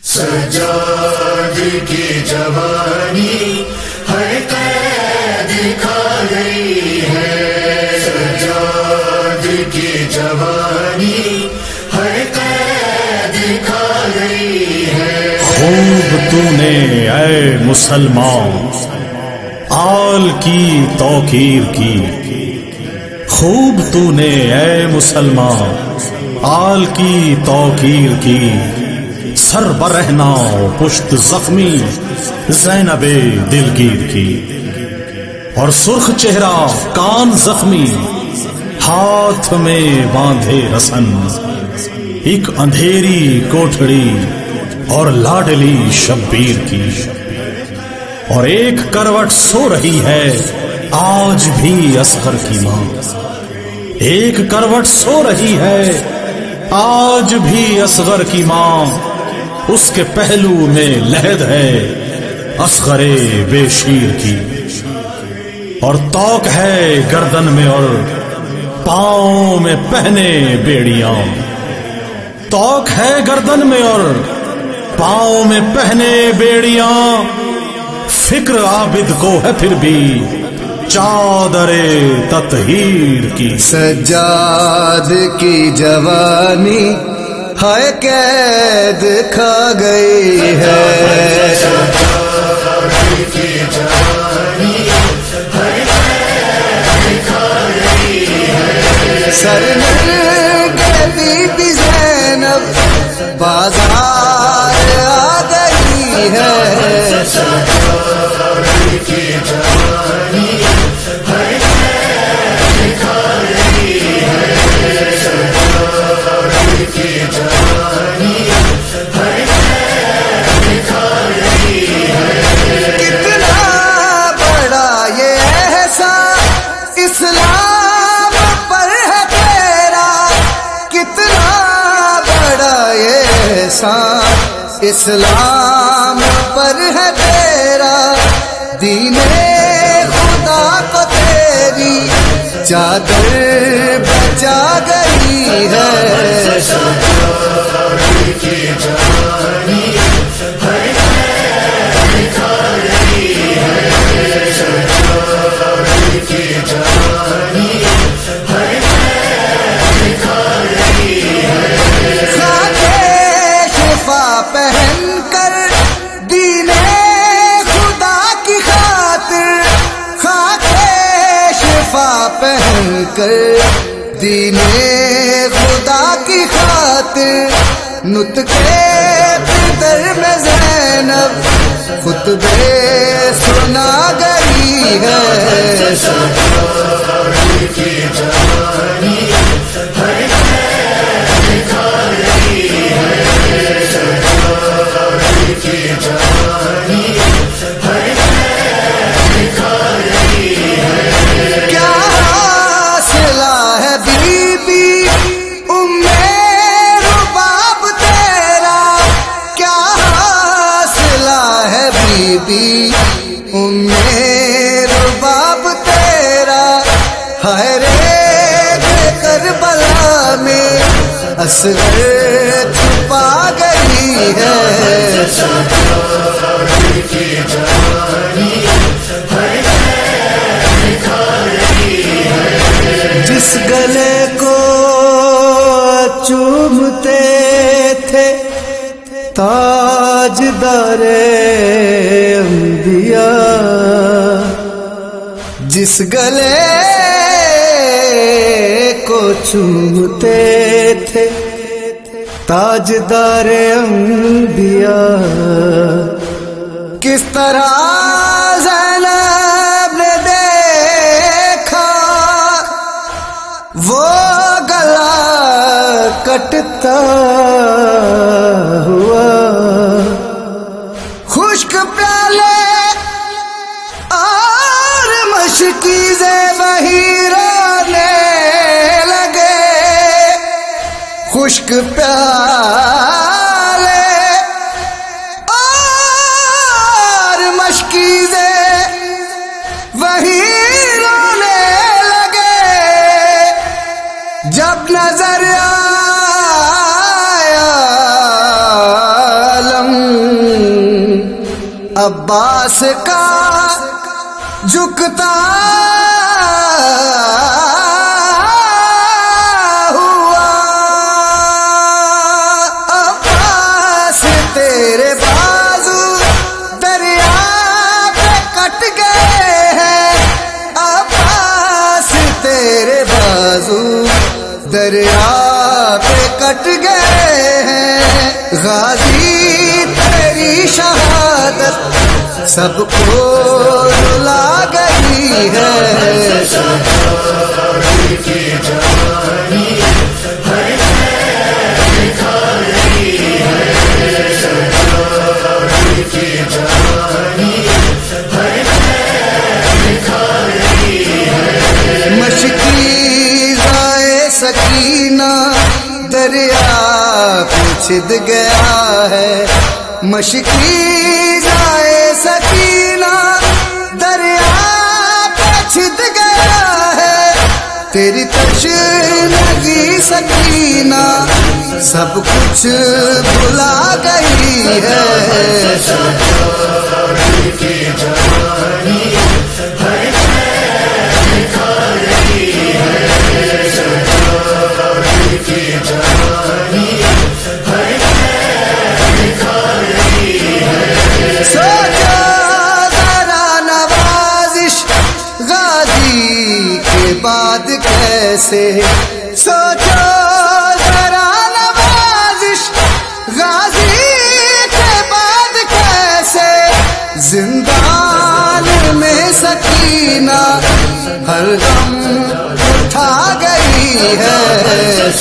سجاد کی جوانی ہر قید کھا گئی ہے، سجاد کی جوانی ہر قید کھا گئی ہے۔ خوب تو نے اے مسلمان آل کی توقیر کی، خوب تو نے اے مسلمان آل کی توقیر کی، سر برہنا پشت زخمی زینب دلگیر کی، اور سرخ چہرہ کان زخمی ہاتھ میں باندھے رسن، ایک اندھیری کوٹھڑی اور لاڈلی شبیر کی، اور ایک کروٹ سو رہی ہے آج بھی اصغر کی ماں، ایک کروٹ سو رہی ہے آج بھی اصغر کی ماں، اس کے پہلو میں لحد ہے اصغر بے شیر کی، اور توق ہے گردن میں اور پاؤں میں پہنے بیڑیاں، توق ہے گردن میں اور پاؤں میں پہنے بیڑیاں، فکر عابد کو ہے پھر بھی چادر تطہیر کی۔ سجاد کی جوانی ہائے قید کھا گئی ہے، سجاد کی جوانی ہر قید کھا گئی ہے، سرنگ بی بی زینب بازار آ گئی ہے، سجاد کی جوانی ہر قید کھا گئی ہے، سجاد کی جوانی ہر قید کھا گئی ہے۔ کتنا بڑا یہ احسان اسلام پر ہے تیرا، کتنا بڑا یہ احسان اسلام پر ہے تیرا، دین خدا کو تیری چادر بچا گئی ہے، سجاد کی جوانی ہر قید کھا گئی ہے، سجاد کی جوانی ہر قید کھا گئی ہے۔ خاک شفا پہن کر دین خدا کی خاطر، خاک شفا پہن کر دین خدا کی خاطر، نطقے در میں زینب خطبے سنا گئی ہے، سجاد کی جوانی ہر قید کھا گئی ہے، سجاد کی جوانی ہر قید کھا گئی ہے۔ کیا حاصلہ ہے بی بی ام رباب تیرا، کیا حاصلہ ہے بی بی ام رباب تیرا، ہائے رے کربلا میں اصغر چھپا گئی ہے، سجاد کی جوانی ہر قید کھا گئی ہے۔ جس گلے کو چومتے تھے تاجدار انبیاء، جس گلے کو چومتے تھے تاجدار انبیاء، کس طرح زینب نے دیکھا وہ گلا کٹتا ہوا، خشک پیالے اور مشکیزیں وہی رونے لگے، خشک پیالے اور مشکیزیں وہی رونے لگے، جب نظر آیا عالم عباس کا جھکتا ہوا عباس تیرے بازو دریا پہ کٹ گئے ہیں عباس تیرے بازو دریا پہ کٹ گئے ہیں غازی تیری شہادت سب کو رلا گئی ہے مشکی رائے سکینہ دریا پہ چھد گیا ہے مشکی رائے سکینہ دریا پہ چھد گیا ہے تیری تشنگی سکینہ سب کچھ بھلا گئی ہے بعد کیسے سوچو ذرا نوازش غازی کے بعد کیسے زندان میں سکینہ ہر غم اٹھا گئی ہے